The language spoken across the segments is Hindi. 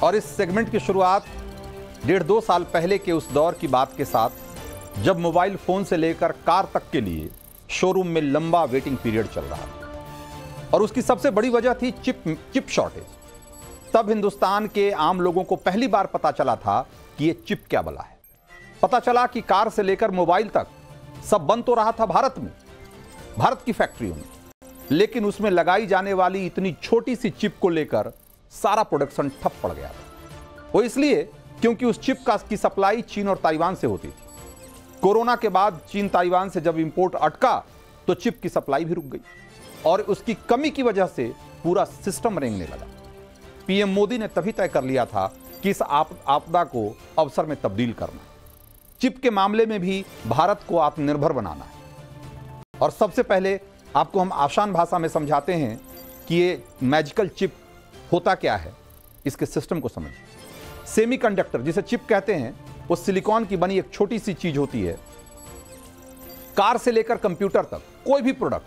और इस सेगमेंट की शुरुआत 1.5-2 साल पहले के उस दौर की बात के साथ, जब मोबाइल फोन से लेकर कार तक के लिए शोरूम में लंबा वेटिंग पीरियड चल रहा था और उसकी सबसे बड़ी वजह थी चिप शॉर्टेज। तब हिंदुस्तान के आम लोगों को पहली बार पता चला था कि ये चिप क्या बला है। पता चला कि कार से लेकर मोबाइल तक सब बन तो रहा था भारत में, भारत की फैक्ट्रियों में, लेकिन उसमें लगाई जाने वाली इतनी छोटी सी चिप को लेकर सारा प्रोडक्शन ठप पड़ गया था। वो इसलिए क्योंकि उस चिप की सप्लाई चीन और ताइवान से होती थी। कोरोना के बाद चीन ताइवान से जब इंपोर्ट अटका तो चिप की सप्लाई भी रुक गई और उसकी कमी की वजह से पूरा सिस्टम रेंगने लगा। पीएम मोदी ने तभी तय कर लिया था कि इस आपदा को अवसर में तब्दील करना है। चिप के मामले में भी भारत को आत्मनिर्भर बनाना है और सबसे पहले आपको हम आसान भाषा में समझाते हैं कि ये मैजिकल चिप होता क्या है, इसके सिस्टम को समझिए। सेमीकंडक्टर जिसे चिप कहते हैं, वो सिलिकॉन की बनी एक छोटी सी चीज होती है। कार से लेकर कंप्यूटर तक कोई भी प्रोडक्ट,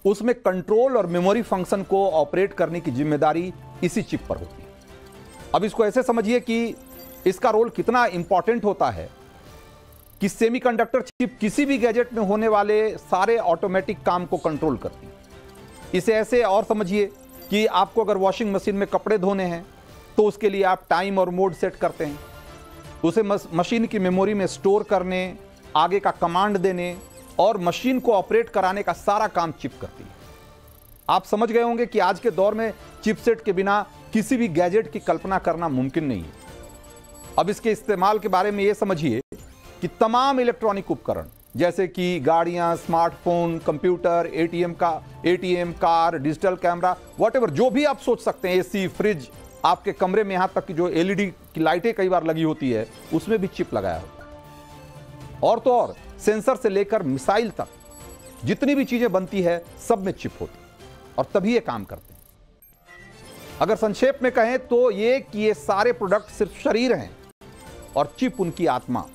उसमें कंट्रोल और मेमोरी फंक्शन को ऑपरेट करने की जिम्मेदारी इसी चिप पर होती है। अब इसको ऐसे समझिए कि इसका रोल कितना इंपॉर्टेंट होता है कि सेमीकंडक्टर चिप किसी भी गैजेट में होने वाले सारे ऑटोमेटिक काम को कंट्रोल करती है। इसे ऐसे और समझिए कि आपको अगर वॉशिंग मशीन में कपड़े धोने हैं तो उसके लिए आप टाइम और मोड सेट करते हैं। उसे मशीन की मेमोरी में स्टोर करने, आगे का कमांड देने और मशीन को ऑपरेट कराने का सारा काम चिप करती है। आप समझ गए होंगे कि आज के दौर में चिपसेट के बिना किसी भी गैजेट की कल्पना करना मुमकिन नहीं है। अब इसके इस्तेमाल के बारे में यह समझिए कि तमाम इलेक्ट्रॉनिक उपकरण जैसे कि गाड़ियां, smartphone, computer, ATM, car, digital camera, whatever, जो भी आप सोच सकते हैं, एसी, फ्रिज, आपके कमरे में यहां तक कि जो एलईडी की लाइटें कई बार लगी होती है उसमें भी चिप लगाया होता है। और तो और सेंसर से लेकर मिसाइल तक जितनी भी चीजें बनती है सब में चिप होती है और तभी ये काम करते हैं। अगर संक्षेप में कहें तो ये सारे प्रोडक्ट सिर्फ शरीर हैं और चिप उनकी आत्मा,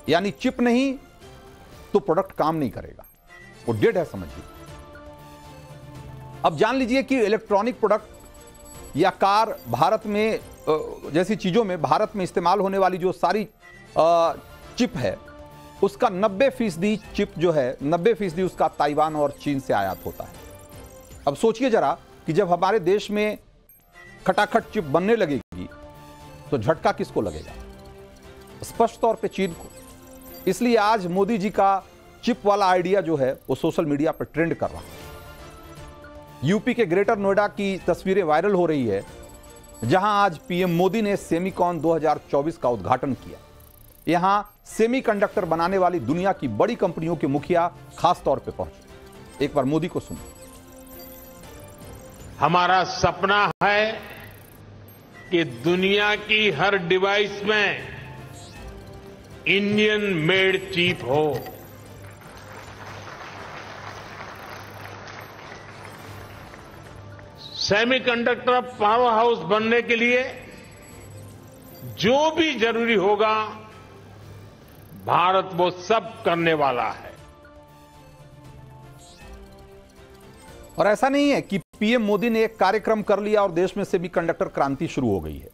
यानी चिप नहीं तो प्रोडक्ट काम नहीं करेगा, वो डेड है समझिए। अब जान लीजिए कि इलेक्ट्रॉनिक प्रोडक्ट या कार भारत में जैसी चीजों में भारत में इस्तेमाल होने वाली जो सारी चिप है उसका 90% चिप जो है 90% उसका ताइवान और चीन से आयात होता है। अब सोचिए जरा कि जब हमारे देश में खटाखट चिप बनने लगेगी तो झटका किसको लगेगा? स्पष्ट तौर पे चीन को। इसलिए आज मोदी जी का चिप वाला आइडिया जो है वो सोशल मीडिया पर ट्रेंड कर रहा है। यूपी के ग्रेटर नोएडा की तस्वीरें वायरल हो रही है जहां आज पीएम मोदी ने सेमीकॉन 2024 का उद्घाटन किया। यहां सेमीकंडक्टर बनाने वाली दुनिया की बड़ी कंपनियों के मुखिया खास तौर पे पहुंचे। एक बार मोदी को सुनिए। हमारा सपना है कि दुनिया की हर डिवाइस में इंडियन मेड चिप हो। सेमीकंडक्टर पावर हाउस बनने के लिए जो भी जरूरी होगा भारत वो सब करने वाला है। और ऐसा नहीं है कि पीएम मोदी ने एक कार्यक्रम कर लिया और देश में सेमीकंडक्टर क्रांति शुरू हो गई है।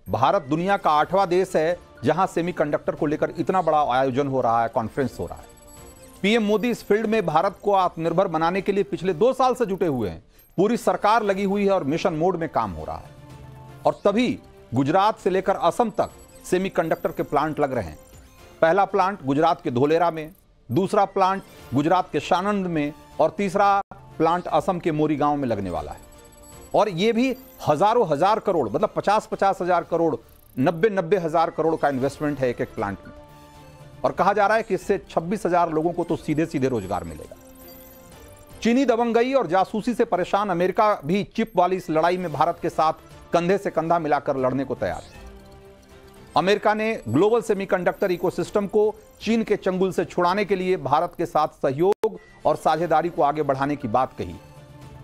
भारत दुनिया का 8वां देश है जहां सेमीकंडक्टर को लेकर इतना बड़ा आयोजन हो रहा है, कॉन्फ्रेंस हो रहा है। पीएम मोदी इस फील्ड में भारत को आत्मनिर्भर बनाने के लिए पिछले 2 साल से जुटे हुए हैं। पूरी सरकार लगी हुई है और मिशन मोड में काम हो रहा है। और तभी गुजरात से लेकर असम तक सेमीकंडक्टर के प्लांट लग रहे हैं। पहला प्लांट गुजरात के धोलेरा में, दूसरा प्लांट गुजरात के सानंद में और तीसरा प्लांट असम के मोरीगांव में लगने वाला है। और ये भी हजारों हजार करोड़, मतलब 50-50 हजार करोड़, 90-90 हजार करोड़ का इन्वेस्टमेंट है एक एक प्लांट में। और कहा जा रहा है कि इससे 26,000 लोगों को तो सीधे सीधे रोजगार मिलेगा। चीनी दबंगई और जासूसी से परेशान अमेरिका भी चिप वाली इस लड़ाई में भारत के साथ कंधे से कंधा मिलाकर लड़ने को तैयार है। अमेरिका ने ग्लोबल सेमीकंडक्टर इकोसिस्टम को चीन के चंगुल से छुड़ाने के लिए भारत के साथ सहयोग और साझेदारी को आगे बढ़ाने की बात कही।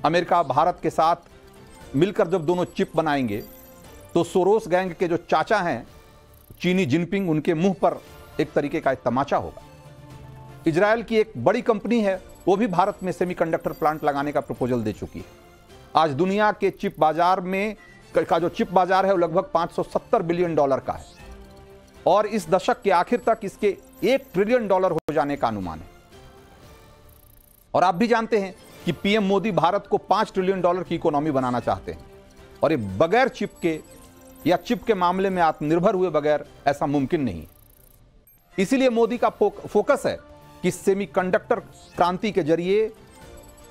अमेरिका भारत के साथ मिलकर जब दोनों चिप बनाएंगे तो सोरोस गैंग के जो चाचा हैं चीनी जिनपिंग, उनके मुंह पर एक तरीके का एक तमाचा होगा। इजराइल की एक बड़ी कंपनी है, वो भी भारत में सेमीकंडक्टर प्लांट लगाने का प्रपोजल दे चुकी है। आज दुनिया के चिप बाजार में का जो चिप बाजार है वो लगभग $570 बिलियन का है और इस दशक के आखिर तक इसके $1 ट्रिलियन हो जाने का अनुमान है। और आप भी जानते हैं कि पीएम मोदी भारत को $5 ट्रिलियन की इकोनॉमी बनाना चाहते हैं और ये बगैर चिप के या चिप के मामले में आत्मनिर्भर हुए बगैर ऐसा मुमकिन नहीं है। इसीलिए मोदी का फोकस है कि सेमीकंडक्टर क्रांति के जरिए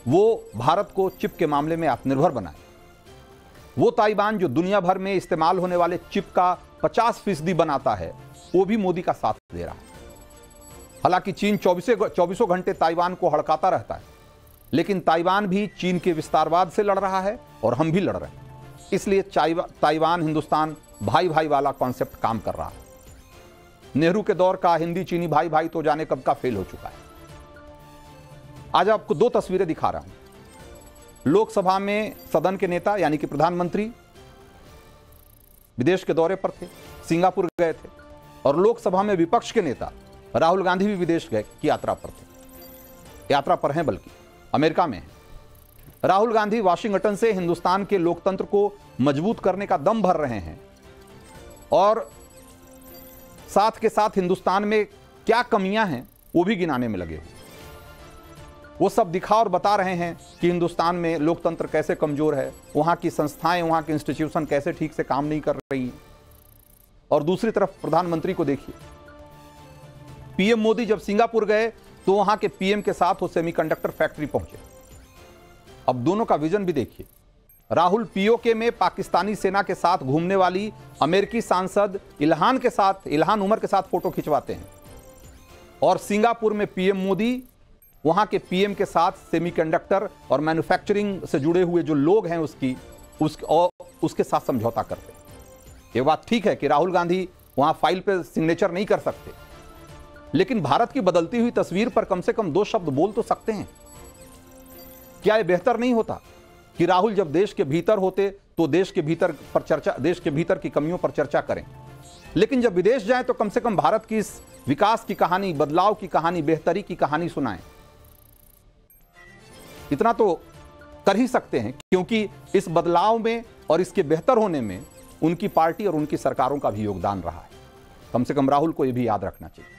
वो भारत को चिप के मामले में आत्मनिर्भर बनाए। वो ताइवान जो दुनिया भर में इस्तेमाल होने वाले चिप का 50% बनाता है, वो भी मोदी का साथ दे रहा है। हालांकि चीन 24 घंटे ताइवान को हड़काता रहता है, लेकिन ताइवान भी चीन के विस्तारवाद से लड़ रहा है और हम भी लड़ रहे हैं। इसलिए ताइवान हिंदुस्तान भाई भाई वाला कॉन्सेप्ट काम कर रहा है। नेहरू के दौर का हिंदी चीनी भाई भाई तो जाने कब का फेल हो चुका है। आज आपको 2 तस्वीरें दिखा रहा हूं। लोकसभा में सदन के नेता यानी कि प्रधानमंत्री विदेश के दौरे पर थे, सिंगापुर गए थे, और लोकसभा में विपक्ष के नेता राहुल गांधी भी विदेश गए की यात्रा पर थे, यात्रा पर हैं, बल्कि अमेरिका में हैं। राहुल गांधी वाशिंगटन से हिंदुस्तान के लोकतंत्र को मजबूत करने का दम भर रहे हैं और साथ के साथ हिंदुस्तान में क्या कमियां हैं वो भी गिनाने में लगे हुए। वो सब दिखा और बता रहे हैं कि हिंदुस्तान में लोकतंत्र कैसे कमजोर है, वहां की संस्थाएं, वहां के इंस्टीट्यूशन कैसे ठीक से काम नहीं कर रही। और दूसरी तरफ प्रधानमंत्री को देखिए, पीएम मोदी जब सिंगापुर गए तो वहां के पीएम के साथ वो सेमीकंडक्टर फैक्ट्री पहुंचे। अब दोनों का विजन भी देखिए। राहुल पीओके में पाकिस्तानी सेना के साथ घूमने वाली अमेरिकी सांसद इल्हान उमर के साथ फोटो खिंचवाते हैं, और सिंगापुर में पीएम मोदी वहां के पीएम के साथ सेमीकंडक्टर और मैन्युफैक्चरिंग से जुड़े हुए जो लोग हैं उसके साथ समझौता करते हैं। ये बात ठीक है कि राहुल गांधी वहां फाइल पे सिग्नेचर नहीं कर सकते, लेकिन भारत की बदलती हुई तस्वीर पर कम से कम 2 शब्द बोल तो सकते हैं। क्या यह बेहतर नहीं होता कि राहुल जब देश के भीतर होते तो देश के भीतर की कमियों पर चर्चा करें, लेकिन जब विदेश जाएं तो कम से कम भारत की इस विकास की कहानी, बदलाव की कहानी, बेहतरी की कहानी सुनाएं। इतना तो कर ही सकते हैं, क्योंकि इस बदलाव में और इसके बेहतर होने में उनकी पार्टी और उनकी सरकारों का भी योगदान रहा है। कम से कम राहुल को यह भी याद रखना चाहिए।